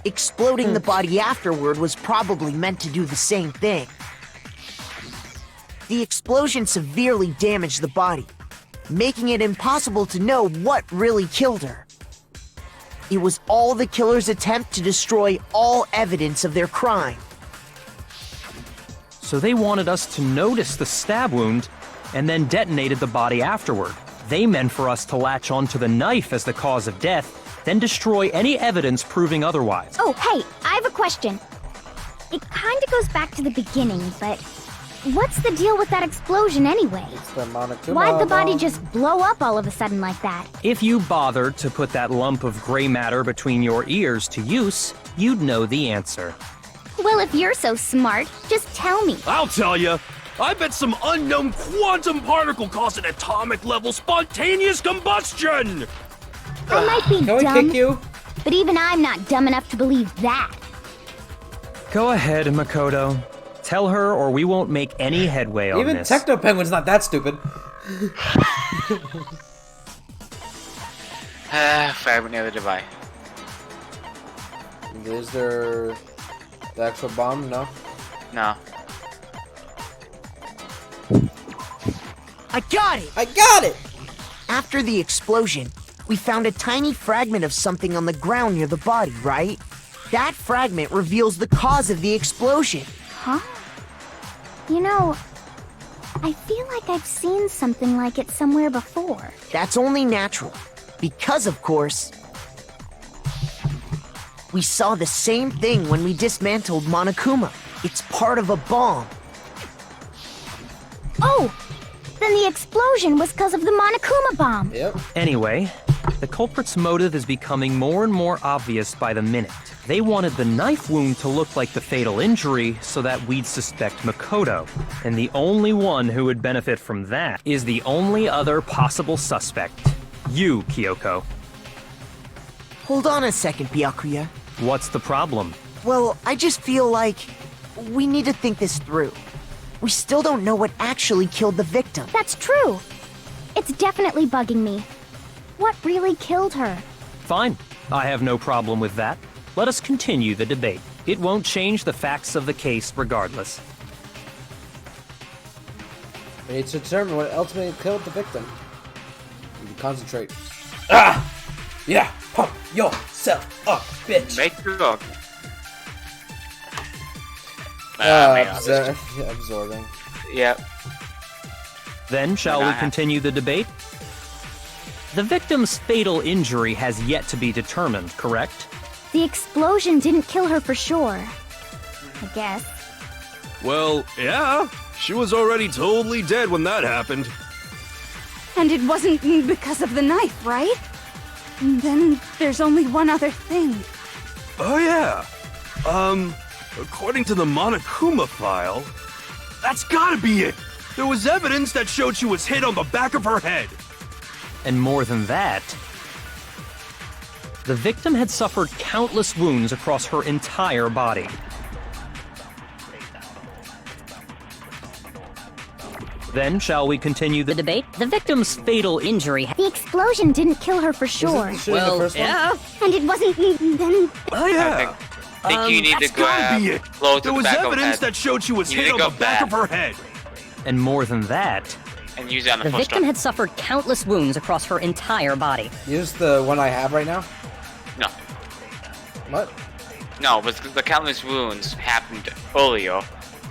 Exploding the body afterward was probably meant to do the same thing. The explosion severely damaged the body, making it impossible to know what really killed her. It was all the killer's attempt to destroy all evidence of their crime. So they wanted us to notice the stab wound and then detonated the body afterward. They meant for us to latch onto the knife as the cause of death, then destroy any evidence proving otherwise. Oh, hey, I have a question. It kinda goes back to the beginning, but What's the deal with that explosion anyway? It's the Monokuma Why'd the body bomb. just blow up all of a sudden like that? If you bothered to put that lump of gray matter between your ears to use, you'd know the answer. Well, if you're so smart, just tell me. I'll tell you. I bet some unknown quantum particle caused an atomic level spontaneous combustion! I might be Can we dumb, kick you? but even I'm not dumb enough to believe that. Go ahead, Makoto. Tell her or we won't make any headway on Even this. Techno Penguin's not that stupid. Fragment near the device. Is there the actual bomb? No. No. I got it! I got it! After the explosion, we found a tiny fragment of something on the ground near the body, right? That fragment reveals the cause of the explosion. Huh? You know, I feel like I've seen something like it somewhere before. That's only natural. Because, of course, we saw the same thing when we dismantled Monokuma. It's part of a bomb. Oh! Then the explosion was because of the Monokuma bomb. Yep. Anyway, the culprit's motive is becoming more and more obvious by the minute. They wanted the knife wound to look like the fatal injury so that we'd suspect Makoto. And the only one who would benefit from that is the only other possible suspect. You, Kyoko. Hold on a second, Byakuya. What's the problem? Well, I just feel like we need to think this through. We still don't know what actually killed the victim. That's true. It's definitely bugging me. What really killed her? Fine. I have no problem with that. Let us continue the debate. It won't change the facts of the case regardless. We need to determine what ultimately killed the victim. We need to concentrate. Ah! Yeah! Pump yourself up, bitch! Make your dog. Man, Absorbing. Yep. Then, shall we continue the debate? The victim's fatal injury has yet to be determined, correct? The explosion didn't kill her for sure. I guess. Well, yeah. She was already totally dead when that happened. And it wasn't because of the knife, right? And then there's only one other thing. Oh, yeah. According to the Monokuma file, that's gotta be it. There was evidence that showed she was hit on the back of her head. And more than that, the victim had suffered countless wounds across her entire body. Then, shall we continue the debate? The victim's fatal injury. The explosion didn't kill her for sure. Well, yeah. And it wasn't then. Oh, yeah. I think you need to That's gotta be grab it. blow to There the was back of her evidence head. that showed she was You need hit to on go the back of back. her head. And more than that, and use it on the, The first victim one. had suffered countless wounds across her entire body. Use the one I have right now? No. What? No, but the countless wounds happened earlier,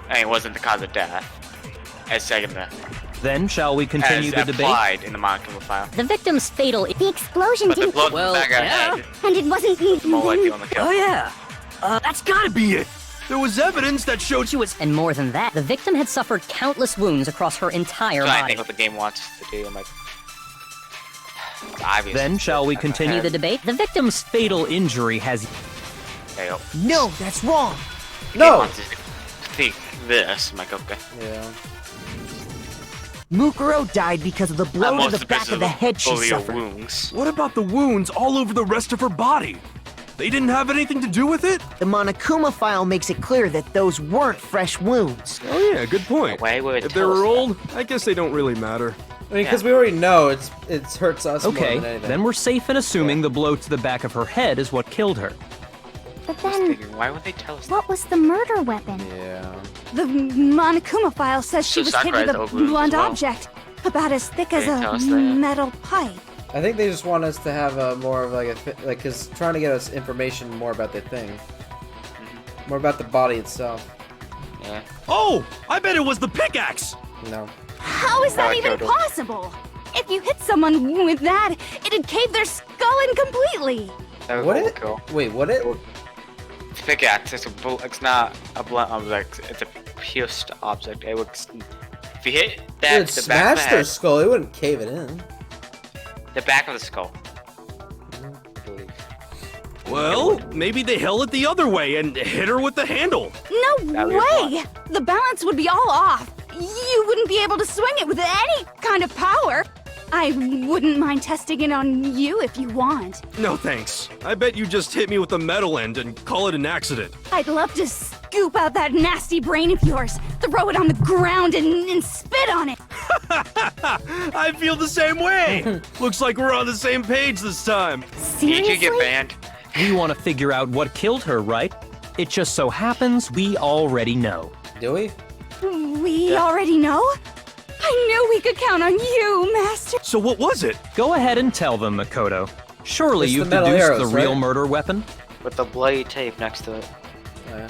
and it wasn't the cause of death. As second then shall we continue as the debate? applied in the Monokuma file. The victim's fatal. The explosion But the didn't blow kill to the back of her yeah. head and it wasn't is more likely then. on the kill. Oh, yeah. That's gotta be it. There was evidence that showed she was. And more than that, the victim had suffered countless wounds across her entire So I body. think what the game wants to do. I'm like, obviously. Then shall we continue The debate? The victim's fatal injury has... There you go. No, that's wrong. Game No! wants to think this. I'm like, okay. Yeah. Mukuro died because of the blow to Mostly the back because of the head she earlier suffered. wounds. What about the wounds all over the rest of her body? They didn't have anything to do with it? The Monokuma file makes it clear that those weren't fresh wounds. Oh, yeah, good point. Why would it If they tell us were that? old, I guess they don't really matter. I mean, because we already know it hurts us more Okay, than anything. then we're safe in assuming the blow to the back of her head is what killed her. But I was then, thinking, why would they tell us what was the murder weapon? Yeah. The Monokuma file says she So was hit with Sakurai's a old wounds blunt as well. object, about as thick as They didn't a tell us that. metal pipe. I think they just want us to have a more of like because trying to get us information more about the thing. More about the body itself. Yeah. Oh, I bet it was the pickaxe. No. How is that I even killed her. possible? If you hit someone with that, it'd cave their skull in completely. That was What what it? cool. Wait, what it? Pickaxe. It's not a blunt object. It's a pierced object. It would. If you hit that, It the back of smashed the their head, skull. It wouldn't cave it in. the back of the skull. I believe. Well, maybe they held it the other way and hit her with the handle. No That'd be a way! The balance would be all off. You wouldn't be able to swing it with any kind of power. I wouldn't mind testing it on you if you want. No thanks. I bet you just hit me with the metal end and call it an accident. I'd love to scoop out that nasty brain of yours, throw it on the ground, and spit on it. I feel the same way. Looks like we're on the same page this time. Did Seriously? you get banned? We want to figure out what killed her, right? It just so happens we already know. Do we? We already know? I knew we could count on you, Master. So what was it? Go ahead and tell them, Makoto. Surely It's the you've metal deduced arrows, the real right? murder weapon? With the bloody tape next to it. Oh, yeah.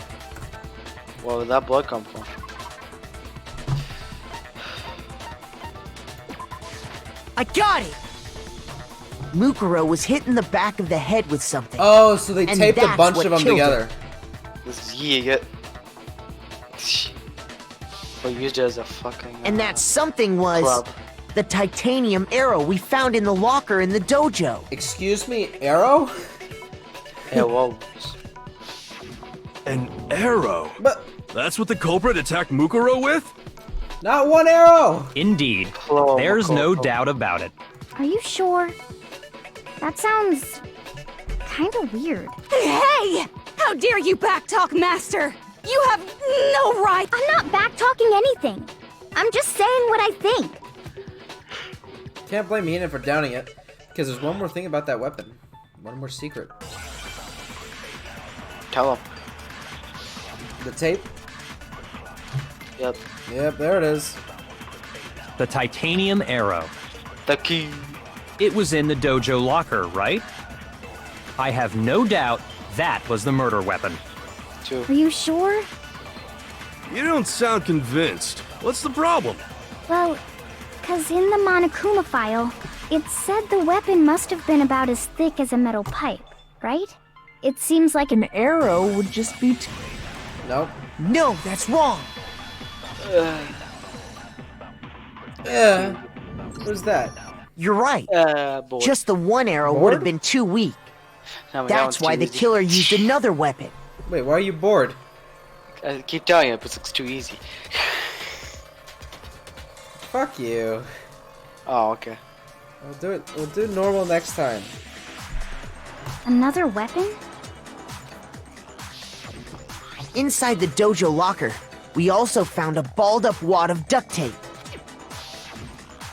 Where did that blood come from? I got it! Mukuro was hit in the back of the head with something. Oh, so they And taped a that's bunch what of them killed her. together. This is Yeet. But used it as a fucking. And that something was club. the titanium arrow we found in the locker in the dojo. Excuse me, arrow? Yeah, well. An arrow. But That's what the culprit attacked Mukuro with? not one arrow. Indeed. Hello, There's no Makoto. doubt about it. Are you sure? That sounds kind of weird. Hey! How dare you backtalk, Master? You have no right. I'm not back-talking anything. I'm just saying what I think. Can't blame Hina for downing it, because there's one more thing about that weapon. One more secret. Tell him. The tape? Yep. Yep, there it is. The titanium arrow. The key. It was in the dojo locker, right? I have no doubt that was the murder weapon. Too. Are you sure? You don't sound convinced. What's the problem? Well, because in the Monokuma file, it said the weapon must have been about as thick as a metal pipe, right? It seems like An arrow would just be Nope. No, that's wrong. Yeah. What's that? You're right. Boy. Just the one arrow would Bored? have been too weak. No, that That's one's why too the easy. killer used another weapon. Wait, why are you bored? I keep telling you, but it looks too easy. Fuck you. Oh, okay. We'll do it. We'll do normal next time. another weapon? Inside the dojo locker, we also found a balled-up wad of duct tape.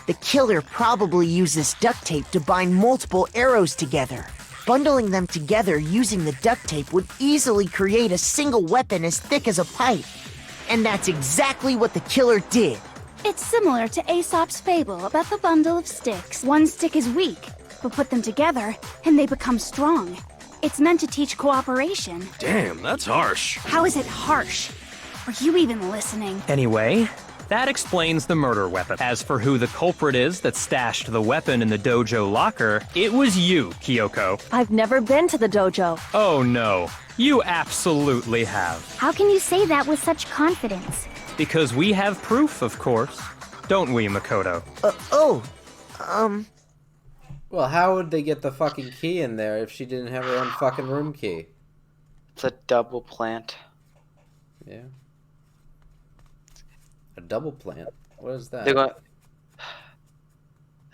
The killer probably used this duct tape to bind multiple arrows together. Bundling them together using the duct tape would easily create a single weapon as thick as a pipe. And that's exactly what the killer did. It's similar to Aesop's fable about the bundle of sticks. One stick is weak, but put them together and they become strong. It's meant to teach cooperation. Damn, that's harsh. How is it harsh? Are you even listening? Anyway, that explains the murder weapon. As for who the culprit is that stashed the weapon in the dojo locker, it was you, Kyoko. I've never been to the dojo. Oh no, you absolutely have. How can you say that with such confidence? Because we have proof, of course. Don't we, Makoto? Well, how would they get the fucking key in there if she didn't have her own fucking room key? It's a double plant. Yeah. A double plant. What is that? They're going.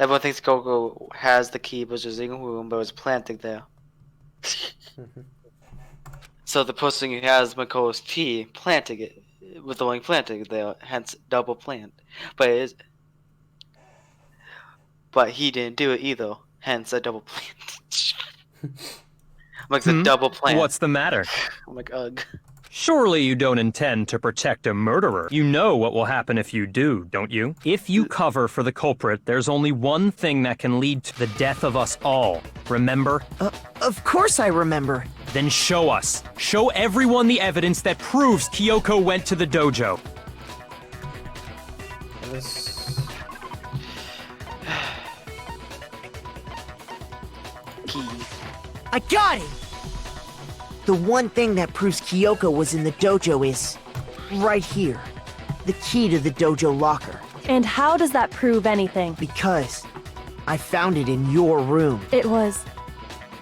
Everyone thinks Goku has the key, but there's a room, but it's planting there. So the person who has Makoto's key planting it with the wing planting it there, hence double plant. But he didn't do it either, hence a double plant. I'm like a double plant. What's the matter? I'm like, ugh. Surely you don't intend to protect a murderer. You know what will happen if you do, don't you? If you cover for the culprit, there's only one thing that can lead to the death of us all. Remember? Of course I remember. Then show us. Show everyone the evidence that proves Kyoko went to the dojo. This... Key. I got it! The one thing that proves Kyoko was in the dojo is right here. the key to the dojo locker. And how does that prove anything? Because I found it in your room. It was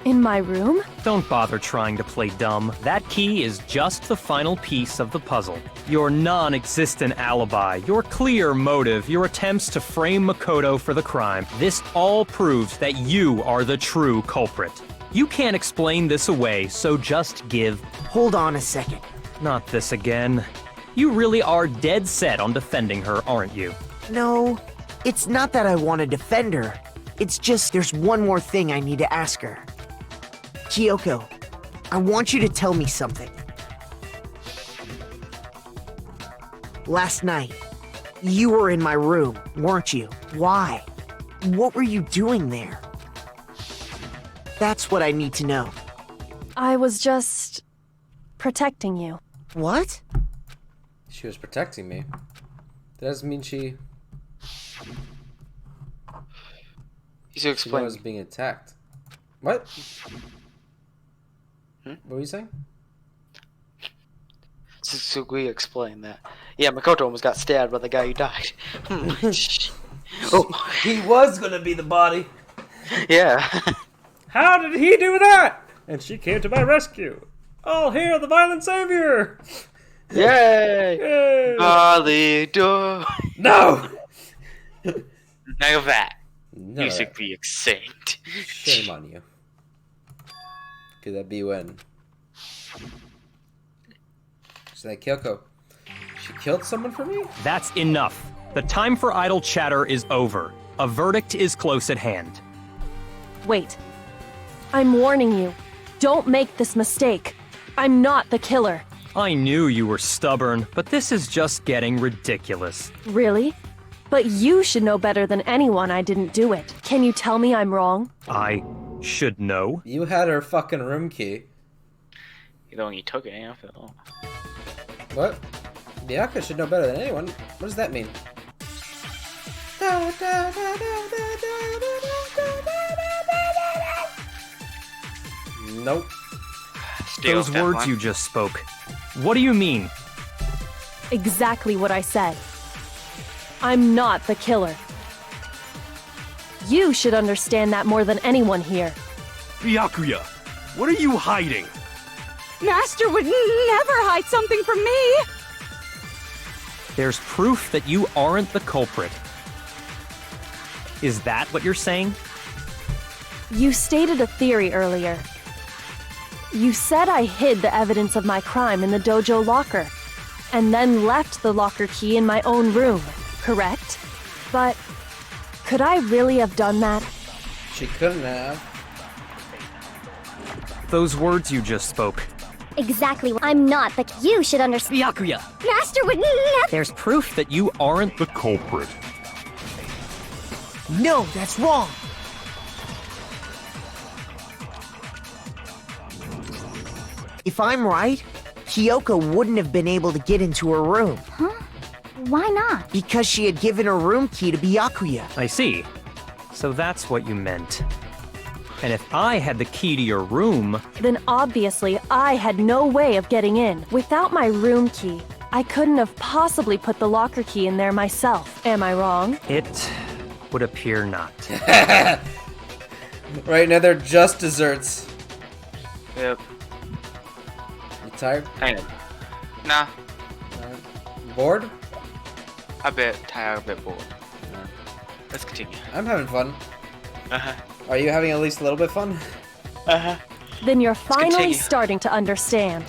in my room? Don't bother trying to play dumb. That key is just the final piece of the puzzle. Your non-existent alibi, your clear motive, your attempts to frame Makoto for the crime. This all proves that you are the true culprit. You can't explain this away, so just give. Hold on a second. Not this again. You really are dead set on defending her, aren't you? No, it's not that I want to defend her. It's just there's one more thing I need to ask her. Kyoko, I want you to tell me something. Last night, you were in my room, weren't you? Why? What were you doing there? That's what I need to know. I was just protecting you. What? She was protecting me. That doesn't mean she was being attacked. What? What were you saying? Sugui explained that. Yeah, Makoto almost got stabbed by the guy who died. Oh, he was gonna be the body. Yeah. How did he do that? And she came to my rescue. All hail the violent savior! Yay! Yay! Ollie do. No! None of that. None You of should that. be extinct. Shame on you. Could that be when? So that Kyoko, she killed someone for me? That's enough. The time for idle chatter is over. A verdict is close at hand. Wait. I'm warning you. Don't make this mistake. I'm not the killer. I knew you were stubborn, but this is just getting ridiculous. Really? But you should know better than anyone I didn't do it. Can you tell me I'm wrong? I should know. You had her fucking room key. You know when you took it, ain't it? Oh. What? Miyaka should know better than anyone. What does that mean? Nope. Steal Those that words one. you just spoke. What do you mean? Exactly what I said. I'm not the killer. You should understand that more than anyone here. Byakuya, what are you hiding? Master would never hide something from me! There's proof that you aren't the culprit. Is that what you're saying? You stated a theory earlier. You said I hid the evidence of my crime in the dojo locker, and then left the locker key in my own room, correct? But could I really have done that? She couldn't have. Those words you just spoke. Exactly. I'm not, but you should understand. Byakuya, Master would never. There's proof that you aren't the culprit. No, that's wrong. If I'm right, Kyoko wouldn't have been able to get into her room. Huh? Why not? Because she had given her room key to Byakuya. I see. So that's what you meant. And if I had the key to your room... Then obviously I had no way of getting in. Without my room key, I couldn't have possibly put the locker key in there myself. Am I wrong? It would appear not. Right now they're just desserts. Yep. You tired? Hang on. Nah. Bored? A bit tired, a bit bored. Let's continue. I'm having fun. Uh-huh. Are you having at least a little bit fun? Uh-huh. Then you're finally continue. starting to understand.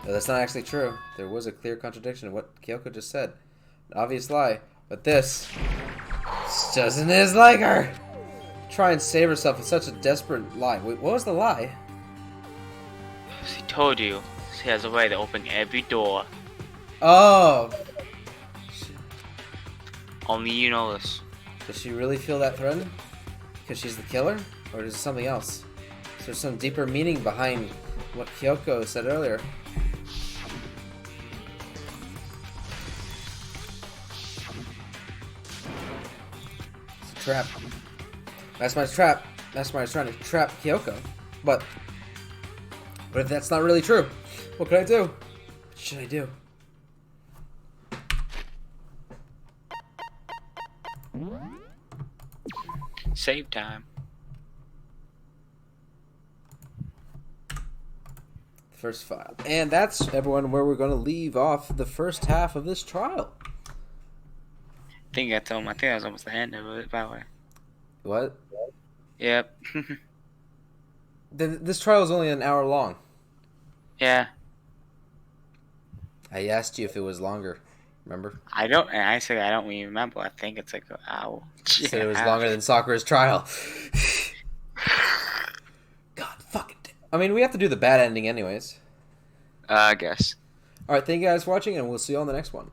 No, that's not actually true. There was a clear contradiction in what Kyoko just said. An obvious lie. But this just is like her. Try and save herself with such a desperate lie. Wait, what was the lie? She told you she has a way to open every door. Oh. Only you know this. Does she really feel that threatened? Because she's the killer? Or is it something else? Is there some deeper meaning behind what Kyoko said earlier? It's a trap. Mastermind's trap. Mastermind's trying to trap Kyoko. But if that's not really true, what can I do? What should I do? Save time. First file. And that's, everyone, where we're going to leave off the first half of this trial. I think that was almost the end of it, by the way. What? Yep. This trial is only an hour long. Yeah. I asked you if it was longer. Remember? I said I don't really remember. I think it's like an hour. You said it was longer than Sakura's trial. God fucking damn. I mean, we have to do the bad ending anyways. I guess. Alright, thank you guys for watching, and we'll see you on the next one.